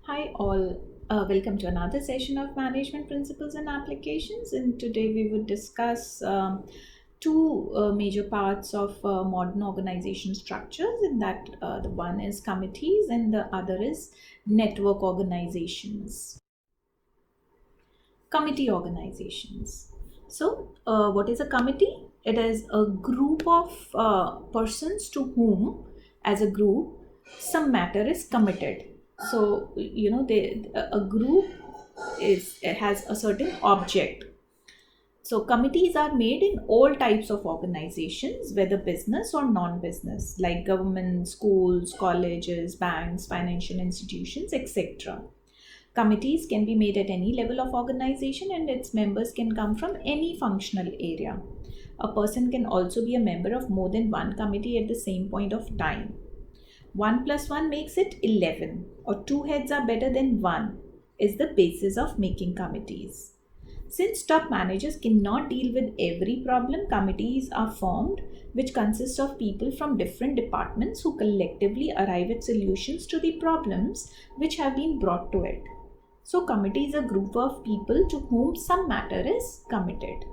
Hi, all. Welcome to another session of Management Principles and Applications. And today we would discuss two major parts of modern organization structures. In that, the one is committees, and the other is network organizations. Committee organizations. So, what is a committee? It is a group of persons to whom, as a group, some matter is committed. So, a group is has a certain object. So, committees are made in all types of organizations, whether business or non-business, like government, schools, colleges, banks, financial institutions, etc. Committees can be made at any level of organization and its members can come from any functional area. A person can also be a member of more than one committee at the same point of time. 1 plus 1 makes it 11, or two heads are better than one, is the basis of making committees. Since top managers cannot deal with every problem, committees are formed which consist of people from different departments who collectively arrive at solutions to the problems which have been brought to it. So, committee is a group of people to whom some matter is committed.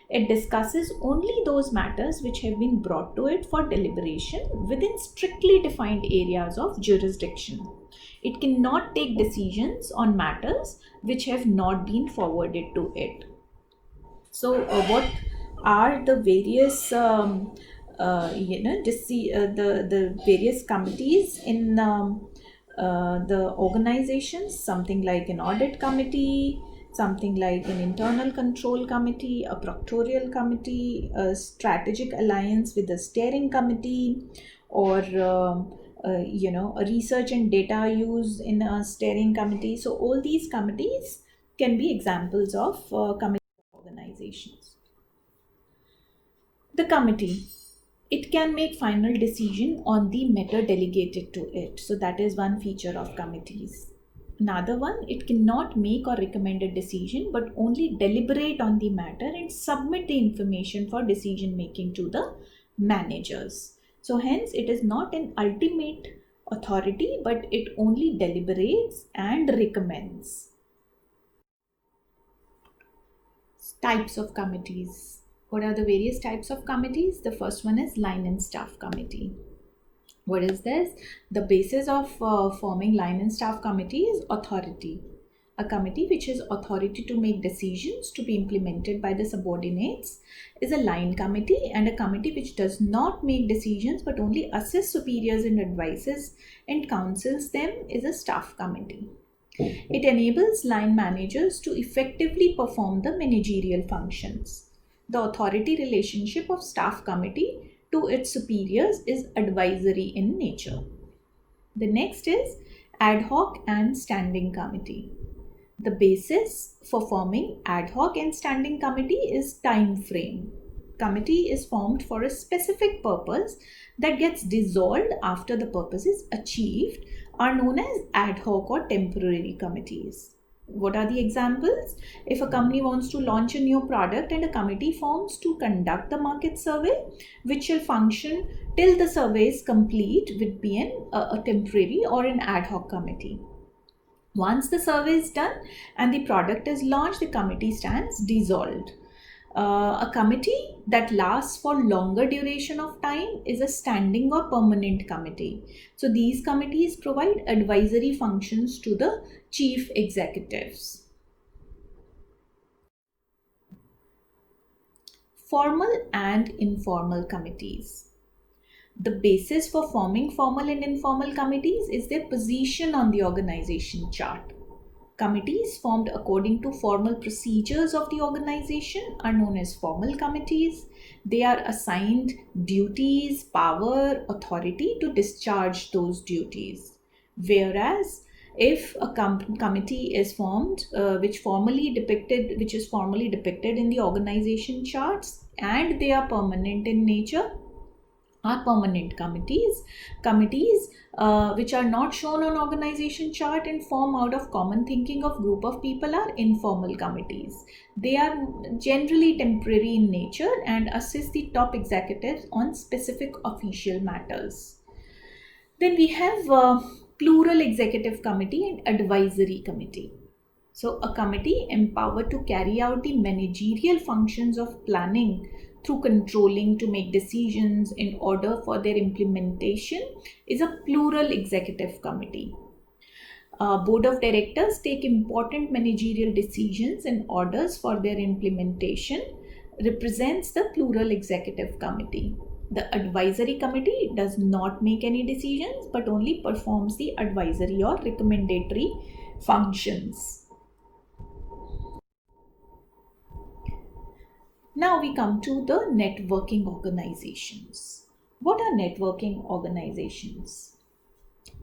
It discusses only those matters which have been brought to it for deliberation within strictly defined areas of jurisdiction. It cannot take decisions on matters which have not been forwarded to it. So, what are the various the various committees in the organizations? Something like an audit committee, something like an internal control committee, a proctorial committee, a strategic alliance with a steering committee, or a research and data use in a steering committee. So all these committees can be examples of committee organizations. The committee, it can make final decision on the matter delegated to it. So that is one feature of committees. Another one, it cannot make or recommend a decision but only deliberate on the matter and submit the information for decision making to the managers. So hence it is not an ultimate authority but it only deliberates and recommends. Types of committees. What are the various types of committees? The first one is line and staff committee. What is this? The basis of forming line and staff committee is authority. A committee which has authority to make decisions to be implemented by the subordinates is a line committee, and a committee which does not make decisions but only assists superiors and advises and counsels them is a staff committee. It enables line managers to effectively perform the managerial functions. The authority relationship of staff committee to its superiors is advisory in nature. The next is ad hoc and standing committee. The basis for forming ad hoc and standing committee is time frame. Committee is formed for a specific purpose that gets dissolved after the purpose is achieved are known as ad hoc or temporary committees. What are the examples? If a company wants to launch a new product and a committee forms to conduct the market survey, which shall function till the survey is complete, would be a temporary or an ad hoc committee. Once the survey is done and the product is launched, the committee stands dissolved. A committee that lasts for longer duration of time is a standing or permanent committee. So these committees provide advisory functions to the chief executives. Formal and informal committees. The basis for forming formal and informal committees is their position on the organization chart. Committees formed according to formal procedures of the organization are known as formal committees. They are assigned duties, power, authority to discharge those duties. Whereas if a committee is formed which is formally depicted in the organization charts and they are permanent in nature, are permanent committees which are not shown on organization chart and form out of common thinking of group of people are informal committees. They are generally temporary in nature and assist the top executives on specific official matters. Then we have plural executive committee and advisory committee. So a committee empowered to carry out the managerial functions of planning through controlling to make decisions in order for their implementation is a plural executive committee. Board of directors take important managerial decisions and orders for their implementation, represents the plural executive committee. The advisory committee does not make any decisions but only performs the advisory or recommendatory functions. Now we come to the networking organizations. What are networking organizations?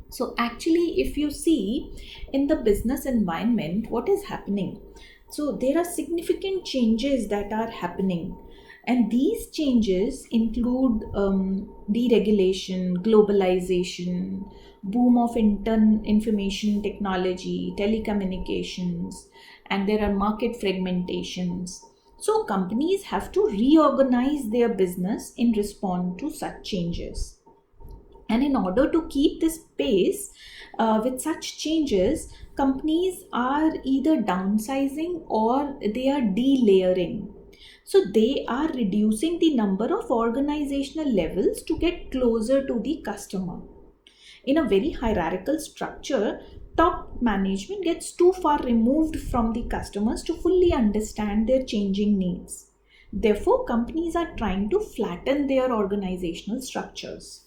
So actually, if you see in the business environment, what is happening? So there are significant changes that are happening. And these changes include deregulation, globalization, boom of information technology, telecommunications, and there are market fragmentations. So companies have to reorganize their business in response to such changes. And in order to keep this pace with such changes, companies are either downsizing or they are delayering. So they are reducing the number of organizational levels to get closer to the customer. In a very hierarchical structure, top management gets too far removed from the customers to fully understand their changing needs. Therefore, companies are trying to flatten their organizational structures.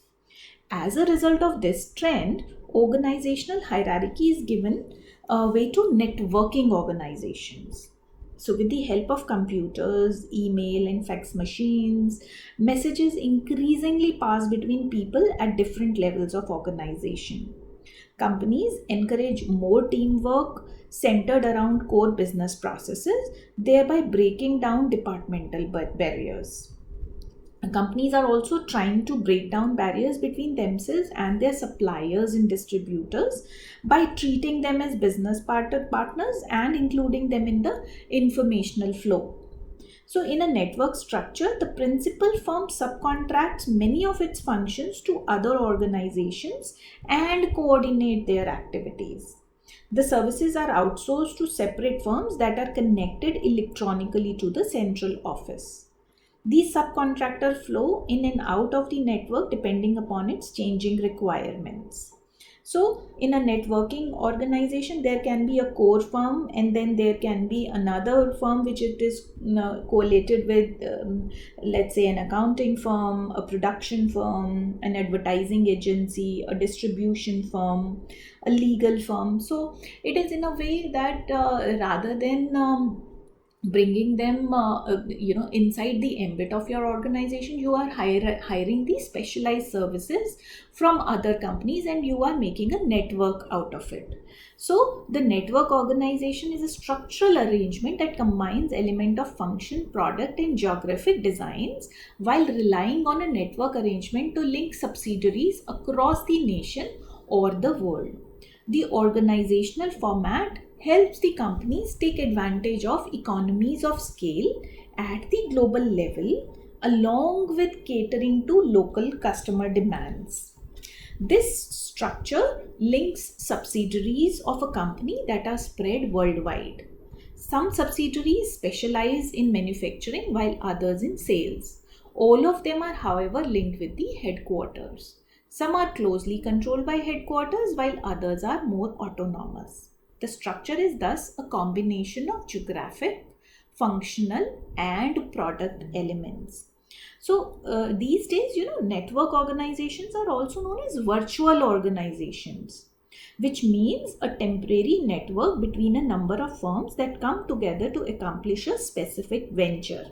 As a result of this trend, organizational hierarchy is given way to networking organizations. So, with the help of computers, email, and fax machines, messages increasingly pass between people at different levels of organization. Companies encourage more teamwork centered around core business processes, thereby breaking down departmental barriers. Companies are also trying to break down barriers between themselves and their suppliers and distributors by treating them as business partners and including them in the informational flow. So, in a network structure, the principal firm subcontracts many of its functions to other organizations and coordinate their activities. The services are outsourced to separate firms that are connected electronically to the central office. These subcontractors flow in and out of the network depending upon its changing requirements. So, in a networking organization, there can be a core firm and then there can be another firm which it is collated with, let's say, an accounting firm, a production firm, an advertising agency, a distribution firm, a legal firm. So, it is in a way that rather than bringing them inside the ambit of your organization, you are hiring these specialized services from other companies and you are making a network out of it. So the network organization is a structural arrangement that combines element of function, product and geographic designs while relying on a network arrangement to link subsidiaries across the nation or the world. The organizational format helps the companies take advantage of economies of scale at the global level along with catering to local customer demands. This structure links subsidiaries of a company that are spread worldwide. Some subsidiaries specialize in manufacturing while others in sales. All of them are, however, linked with the headquarters. Some are closely controlled by headquarters while others are more autonomous. The structure is thus a combination of geographic, functional, and product elements. So these days, network organizations are also known as virtual organizations, which means a temporary network between a number of firms that come together to accomplish a specific venture.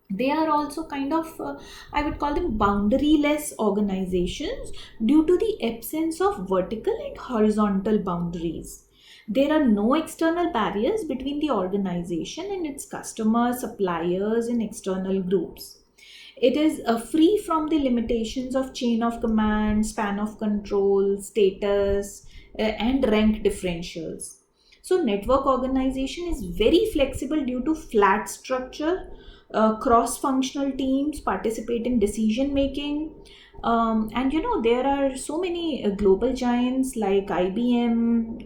They are also kind of, I would call them boundaryless organizations due to the absence of vertical and horizontal boundaries. There are no external barriers between the organization and its customers, suppliers, and external groups. It is free from the limitations of chain of command, span of control, status, and rank differentials. So, network organization is very flexible due to flat structure. Cross functional teams participate in decision making. And there are so many global giants like IBM,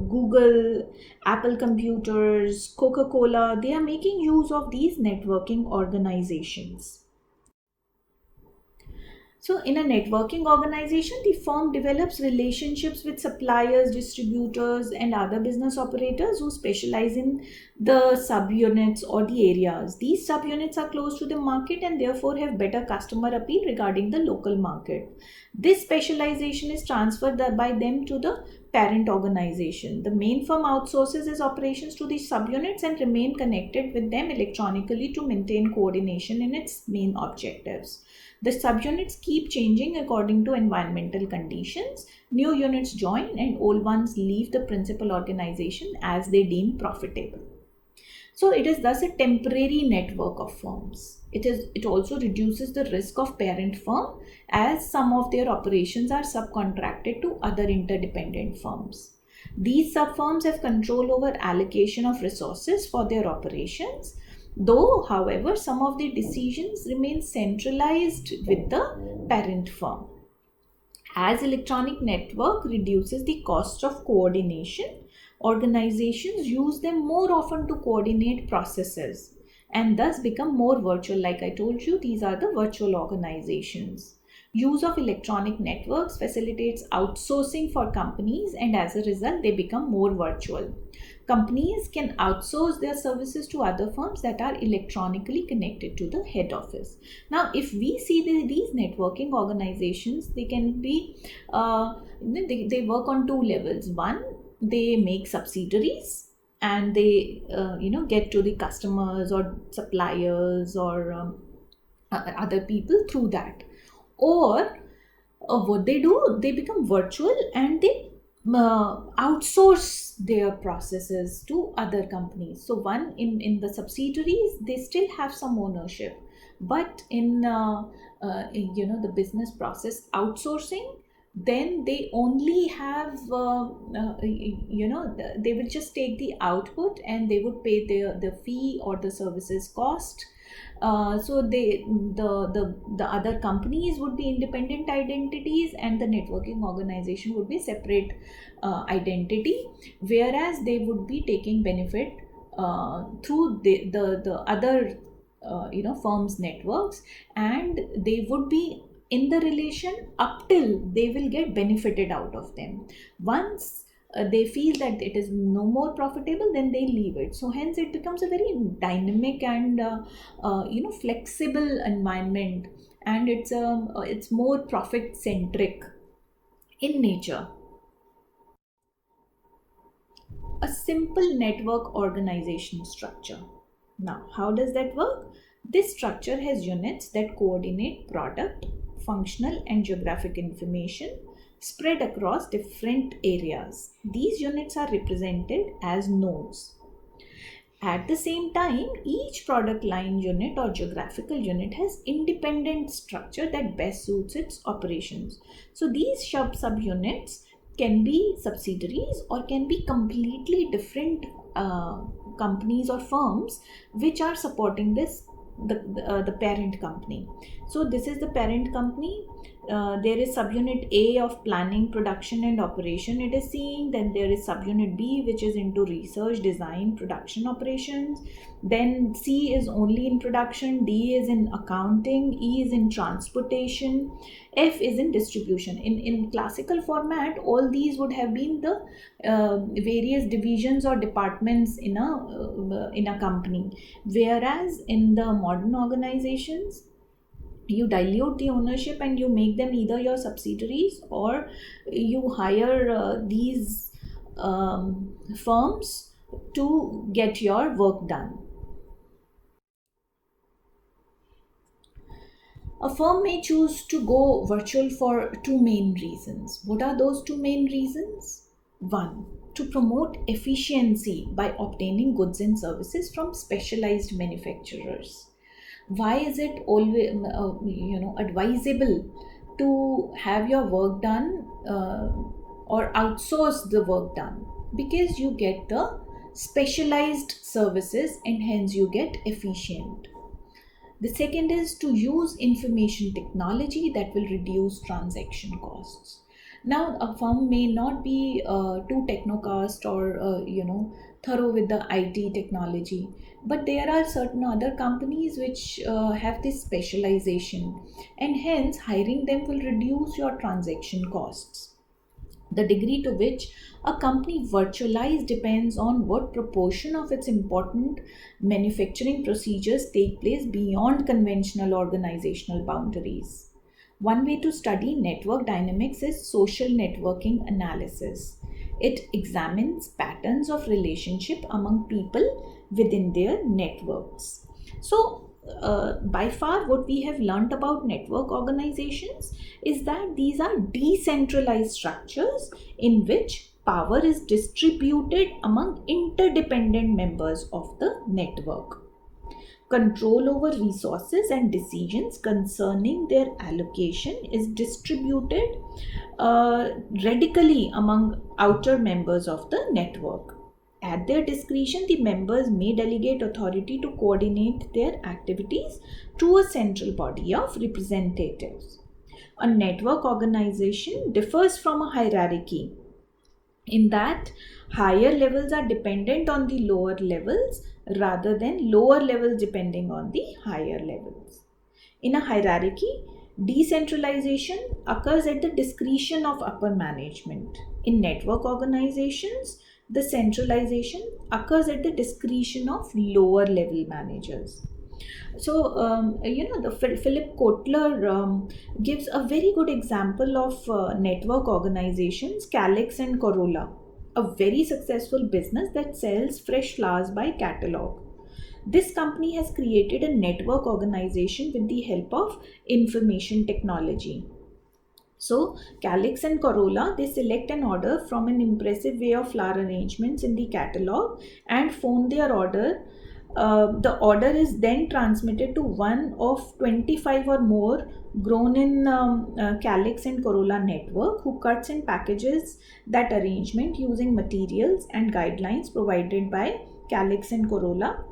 Google, Apple Computers, Coca Cola. They are making use of these networking organizations. So, in a networking organization, the firm develops relationships with suppliers, distributors, and other business operators who specialize in the subunits or the areas. These subunits are close to the market and therefore have better customer appeal regarding the local market. This specialization is transferred by them to the parent organization. The main firm outsources its operations to these subunits and remain connected with them electronically to maintain coordination in its main objectives. The subunits keep changing according to environmental conditions. New units join and old ones leave the principal organization as they deem profitable. So it is thus a temporary network of firms. It also reduces the risk of parent firm as some of their operations are subcontracted to other interdependent firms. These subfirms have control over allocation of resources for their operations. Though, however, some of the decisions remain centralized with the parent firm. As electronic network reduces the cost of coordination, organizations use them more often to coordinate processes and thus become more virtual. Like I told you, these are the virtual organizations. Use of electronic networks facilitates outsourcing for companies, and as a result, they become more virtual. Companies can outsource their services to other firms that are electronically connected to the head office. Now, if we see these networking organizations, they can be, they work on two levels. One, they make subsidiaries and they, get to the customers or suppliers or other people through that. Or what they do, they become virtual and they outsource their processes to other companies. So one, in the subsidiaries, they still have some ownership, but in the business process outsourcing, then they only have they will just take the output and they would pay the fee or the services cost. So the other companies would be independent identities and the networking organization would be separate identity, whereas they would be taking benefit through the other firms networks, and they would be in the relation up till they will get benefited out of them. Once they feel that it is no more profitable, then they leave it. So hence it becomes a very dynamic and flexible environment, and it's more profit centric in nature. A simple network organization structure. Now, how does that work? This structure has units that coordinate product, functional, and geographic information spread across different areas. These units are represented as nodes. At the same time, each product line unit or geographical unit has independent structure that best suits its operations. So these subunits can be subsidiaries or can be completely different companies or firms which are supporting the parent company. So this is the parent company. There is subunit A of planning, production and operation, it is seeing. Then there is subunit B, which is into research, design, production, operations. Then C is only in production, D is in accounting, E is in transportation, F is in distribution. In classical format, all these would have been the various divisions or departments in a company, whereas in the modern organizations, you dilute the ownership and you make them either your subsidiaries or you hire these firms to get your work done. A firm may choose to go virtual for two main reasons. What are those two main reasons? One, to promote efficiency by obtaining goods and services from specialized manufacturers. Why is it always advisable to have your work done or outsource the work done? Because you get the specialized services and hence you get efficient. The second is to use information technology that will reduce transaction costs. Now, a firm may not be too technocast or thorough with the IT technology, but there are certain other companies which have this specialization, and hence hiring them will reduce your transaction costs. The degree to which a company virtualizes depends on what proportion of its important manufacturing procedures take place beyond conventional organizational boundaries. One way to study network dynamics is social networking analysis. It examines patterns of relationship among people within their networks. So, by far, what we have learned about network organizations is that these are decentralized structures in which power is distributed among interdependent members of the network. Control over resources and decisions concerning their allocation is distributed radically among outer members of the network. At their discretion, the members may delegate authority to coordinate their activities to a central body of representatives. A network organization differs from a hierarchy in that higher levels are dependent on the lower levels rather than lower levels depending on the higher levels. In a hierarchy, decentralization occurs at the discretion of upper management. In network organizations, the centralization occurs at the discretion of lower level managers. So, the Philip Kotler gives a very good example of network organizations, Calix and Corolla, a very successful business that sells fresh flowers by catalog. This company has created a network organization with the help of information technology. So, Calix and Corolla, they select an order from an impressive way of flower arrangements in the catalog and phone their order. The order is then transmitted to one of 25 or more grown in Calix and Corolla network who cuts and packages that arrangement using materials and guidelines provided by Calix and Corolla.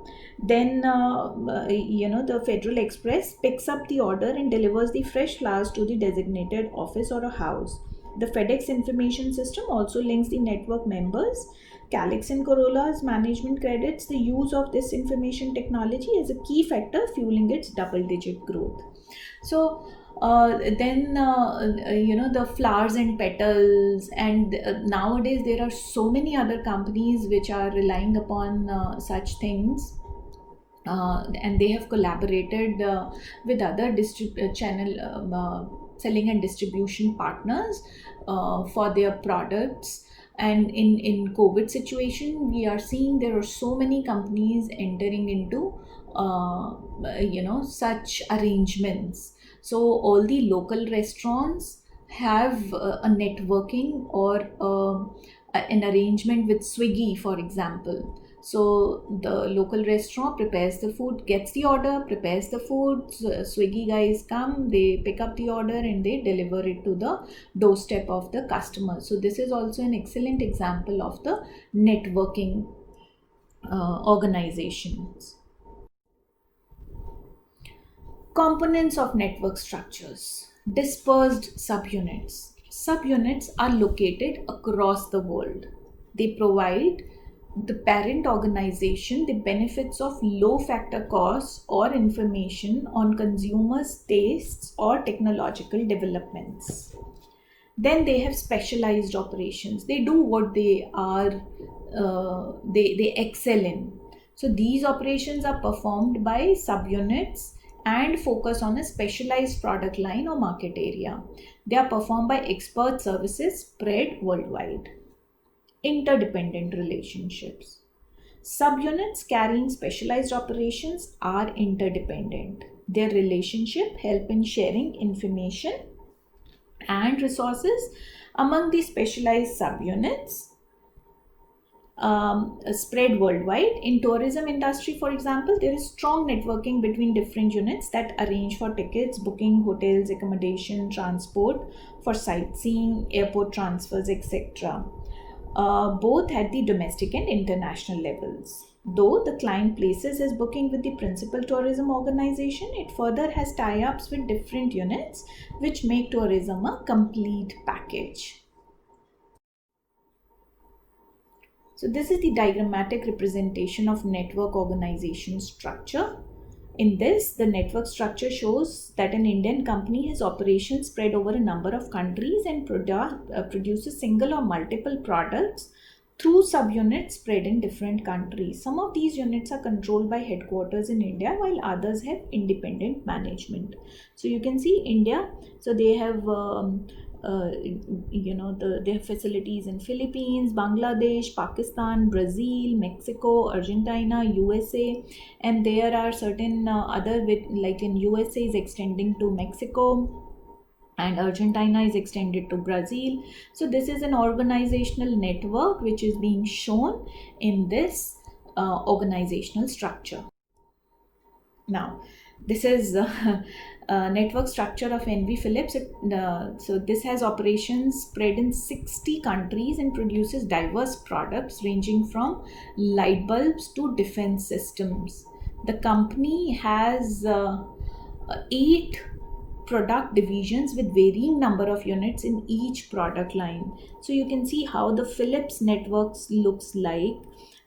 Then, the Federal Express picks up the order and delivers the fresh flowers to the designated office or a house. The FedEx information system also links the network members. Calix and Corolla's management credits the use of this information technology as a key factor fueling its double-digit growth. So, the flowers and petals, and nowadays there are so many other companies which are relying upon such things, and they have collaborated with other channel selling and distribution partners for their products. And in COVID situation, we are seeing there are so many companies entering into such arrangements. So all the local restaurants have a networking or an arrangement with Swiggy, for example. So the local restaurant prepares the food, gets the order, prepares the food. Swiggy guys come, they pick up the order and they deliver it to the doorstep of the customer. So this is also an excellent example of the networking organizations. Components of network structures. Dispersed subunits. Subunits are located across the world. They provide the parent organization the benefits of low factor costs or information on consumers' tastes or technological developments. Then they have specialized operations. They do what they are, they excel in. So these operations are performed by subunits and focus on a specialized product line or market area. They are performed by expert services spread worldwide. Interdependent relationships. Subunits carrying specialized operations are interdependent. Their relationship help in sharing information and resources among the specialized subunits spread worldwide. In tourism industry, for example, there is strong networking between different units that arrange for tickets, booking, hotels, accommodation, transport for sightseeing, airport transfers, etc. Both at the domestic and international levels. Though the client places his booking with the principal tourism organization, it further has tie-ups with different units which make tourism a complete package. So this is the diagrammatic representation of network organization structure. In this, the network structure shows that an Indian company has operations spread over a number of countries and produces single or multiple products through subunits spread in different countries. Some of these units are controlled by headquarters in India, while others have independent management. So you can see India, so they have they have facilities in Philippines, Bangladesh, Pakistan, Brazil, Mexico, Argentina, USA, and there are certain other like in USA is extending to Mexico, and Argentina is extended to Brazil. So this is an organizational network which is being shown in this organizational structure. Now, this is network structure of NV Philips. So this has operations spread in 60 countries and produces diverse products ranging from light bulbs to defense systems. The company has 8 product divisions with varying number of units in each product line. So you can see how the Philips networks looks like.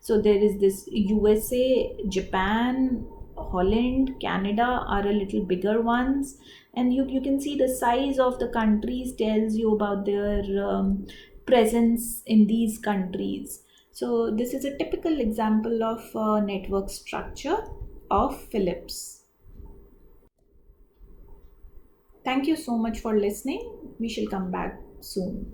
So there is this USA, Japan, Holland, Canada are a little bigger ones, and you can see the size of the countries tells you about their presence in these countries. So this is a typical example of network structure of Philips. Thank you so much for listening. We shall come back soon.